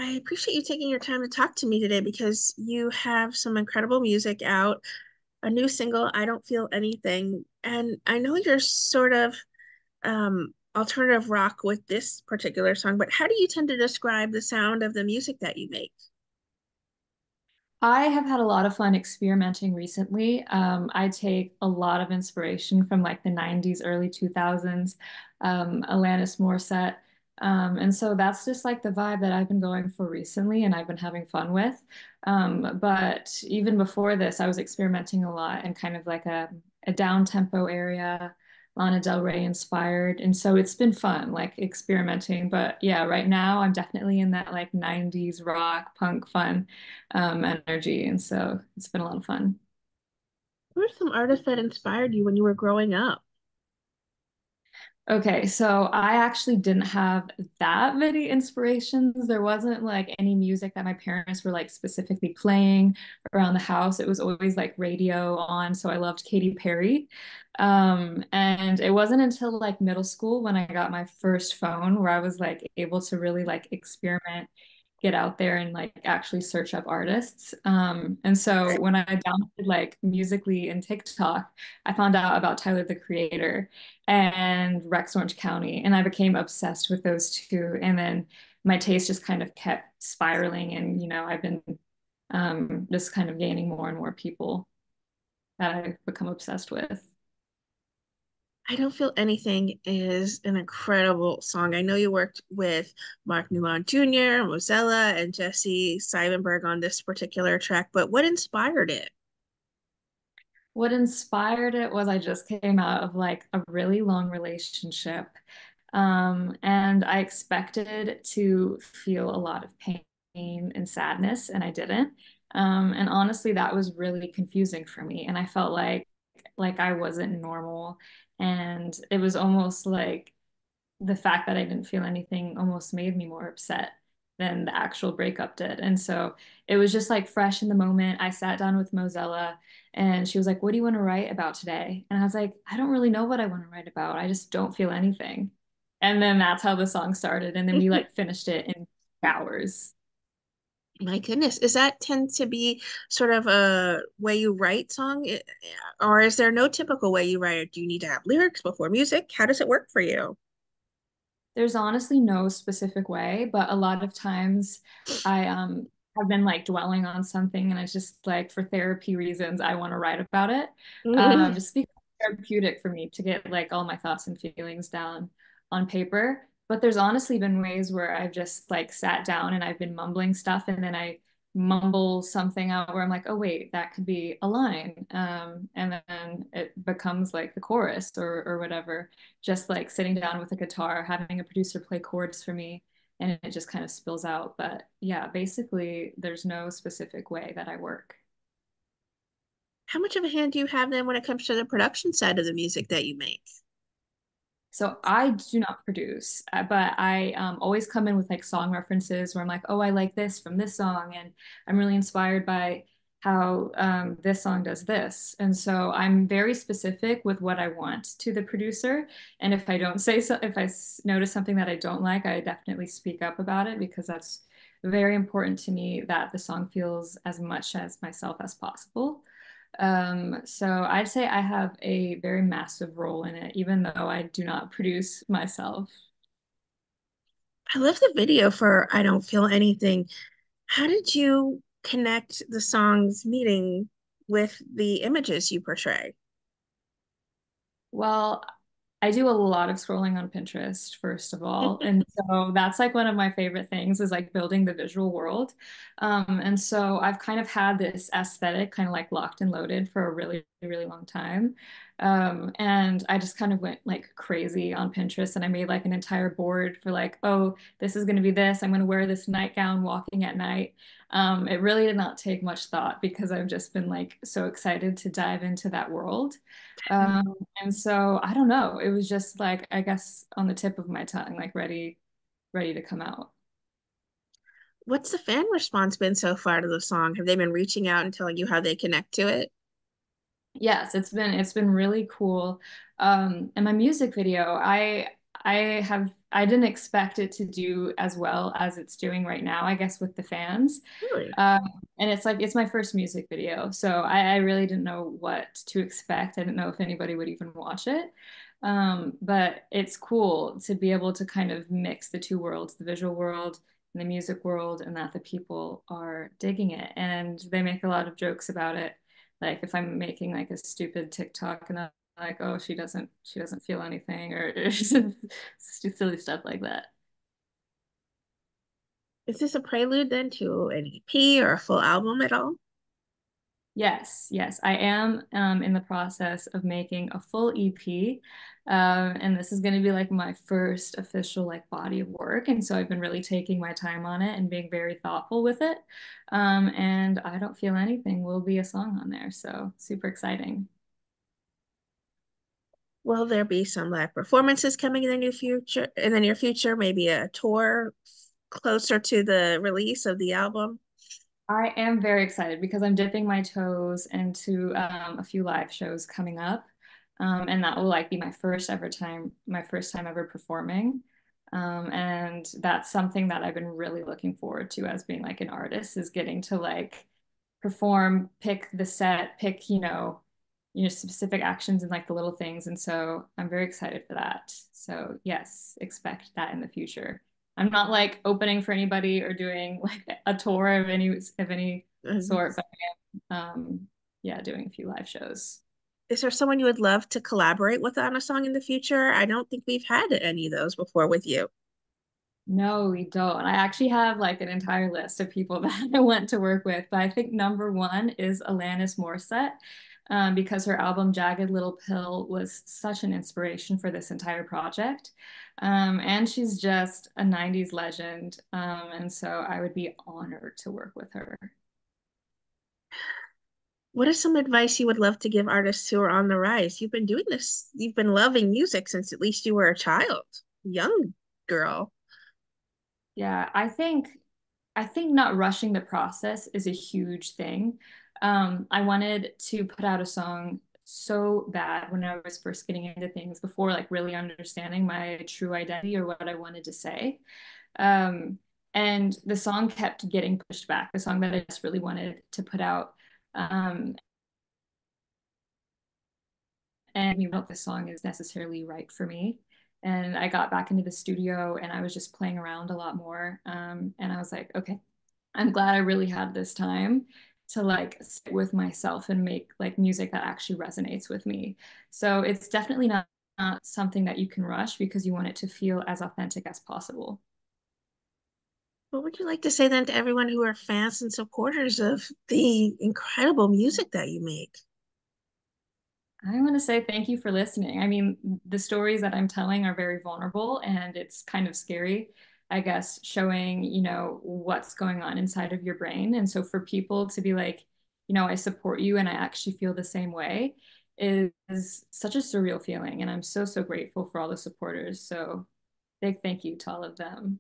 I appreciate you taking your time to talk to me today because you have some incredible music out, a new single, I Don't Feel Anything. And I know you're sort of alternative rock with this particular song, but how do you tend to describe the sound of the music that you make? I have had a lot of fun experimenting recently. I take a lot of inspiration from like the 90s, early 2000s, Alanis Morissette. And so that's just like the vibe that I've been going for recently and I've been having fun with. But even before this, I was experimenting a lot in kind of like a down tempo area, Lana Del Rey inspired. And so it's been fun, like experimenting. But yeah, right now I'm definitely in that like 90s rock, punk fun energy. And so it's been a lot of fun. Who are some artists that inspired you when you were growing up? Okay, so I actually didn't have that many inspirations. There wasn't like any music that my parents were like specifically playing around the house. It was always like radio on, so I loved Katy Perry. And it wasn't until like middle school when I got my first phone where I was like able to really like experiment, get out there and like actually search up artists. And so when I downloaded like Musically and TikTok, I found out about Tyler the Creator and Rex Orange County. And I became obsessed with those two. And then my taste just kind of kept spiraling. And, I've been just kind of gaining more and more people that I've become obsessed with. I Don't Feel Anything is an incredible song. I know you worked with Mark Newman Jr., Mozella, and Jesse Seidenberg on this particular track, but what inspired it? What inspired it was I just came out of like a really long relationship. And I expected to feel a lot of pain and sadness, and I didn't. And honestly, that was really confusing for me. And I felt like I wasn't normal. And it was almost like the fact that I didn't feel anything almost made me more upset than the actual breakup did. And so it was just like fresh in the moment. I sat down with Mozella and she was like, "What do you want to write about today?" And I was like, "I don't really know what I want to write about. I just don't feel anything." And then that's how the song started. And then we like finished it in hours. My goodness, is that tend to be sort of a way you write song, or is there no typical way you write it? Do you need to have lyrics before music? How does it work for you? There's honestly no specific way, but a lot of times I have been like dwelling on something and it's just like for therapy reasons I want to write about it. Just because it's therapeutic for me to get like all my thoughts and feelings down on paper. But there's honestly been ways where I've just like sat down and I've been mumbling stuff and then I mumble something out where I'm like, oh wait, that could be a line. And then it becomes like the chorus or whatever, just like sitting down with a guitar, having a producer play chords for me, and it just kind of spills out. But yeah, basically, there's no specific way that I work. How much of a hand do you have then when it comes to the production side of the music that you make? So I do not produce, but I always come in with like song references where I'm like, oh, I like this from this song, and I'm really inspired by how this song does this. And so I'm very specific with what I want to the producer. And if I don't say so, if notice something that I don't like, I definitely speak up about it because that's very important to me that the song feels as much as myself as possible. So I'd say I have a very massive role in it, even though I do not produce myself. I love the video for I Don't Feel Anything. How did you connect the song's meaning with the images you portray? Well, I do a lot of scrolling on Pinterest, first of all. And so that's like one of my favorite things is like building the visual world. And so I've kind of had this aesthetic kind of like locked and loaded for a really, really long time. And I just kind of went like crazy on Pinterest and I made like an entire board for like, oh, this is going to be this. I'm going to wear this nightgown walking at night. It really did not take much thought because I've just been like so excited to dive into that world. And so I don't know. It was just like I guess on the tip of my tongue, like ready to come out. What's the fan response been so far to the song? Have they been reaching out and telling you how they connect to it? Yes, it's been really cool. And my music video, I I didn't expect it to do as well as it's doing right now, I guess, with the fans. Really? Um, and it's like it's my first music video, so I really didn't know what to expect. I didn't know if anybody would even watch it. But it's cool to be able to kind of mix the two worlds, the visual world and the music world, and that the people are digging it. And they make a lot of jokes about it. Like if I'm making like a stupid TikTok and I'm like, oh, she doesn't feel anything, or silly stuff like that. Is this a prelude then to an EP or a full album at all? Yes, yes, I am in the process of making a full EP, and this is going to be like my first official like body of work, and so I've been really taking my time on it and being very thoughtful with it. And I Don't Feel Anything will be a song on there, so super exciting. Will there be some live performances coming in the near future, maybe a tour closer to the release of the album? I am very excited because I'm dipping my toes into a few live shows coming up. And that will like be my first time ever performing. And that's something that I've been really looking forward to as being like an artist is getting to like perform, pick the set, pick, specific actions and like the little things. And so I'm very excited for that. So yes, expect that in the future. I'm not like opening for anybody or doing like a tour of any Um, sort, but yeah, doing a few live shows. is there someone you would love to collaborate with on a song in the future? I don't think we've had any of those before with you. No, we don't. I actually have like an entire list of people that I want to work with, but I think number one is Alanis Morissette, because her album Jagged Little Pill was such an inspiration for this entire project. And she's just a 90s legend. And so I would be honored to work with her. What is some advice you would love to give artists who are on the rise? You've been doing this, you've been loving music since at least you were a child, young girl. Yeah, I think not rushing the process is a huge thing. I wanted to put out a song so bad when I was first getting into things before like really understanding my true identity or what I wanted to say. Um, and the song kept getting pushed back, the song that I just really wanted to put out. Um, and you know if the song is necessarily right for me. And I got back into the studio and I was just playing around a lot more. And I was like, okay, I'm glad I really had this time to like sit with myself and make like music that actually resonates with me. So it's definitely not something that you can rush because you want it to feel as authentic as possible. What would you like to say then to everyone who are fans and supporters of the incredible music that you make? I want to say thank you for listening. I mean, the stories that I'm telling are very vulnerable and it's kind of scary, I guess, showing, what's going on inside of your brain. And so for people to be like, I support you and I actually feel the same way is such a surreal feeling. And I'm so, so grateful for all the supporters. So big thank you to all of them.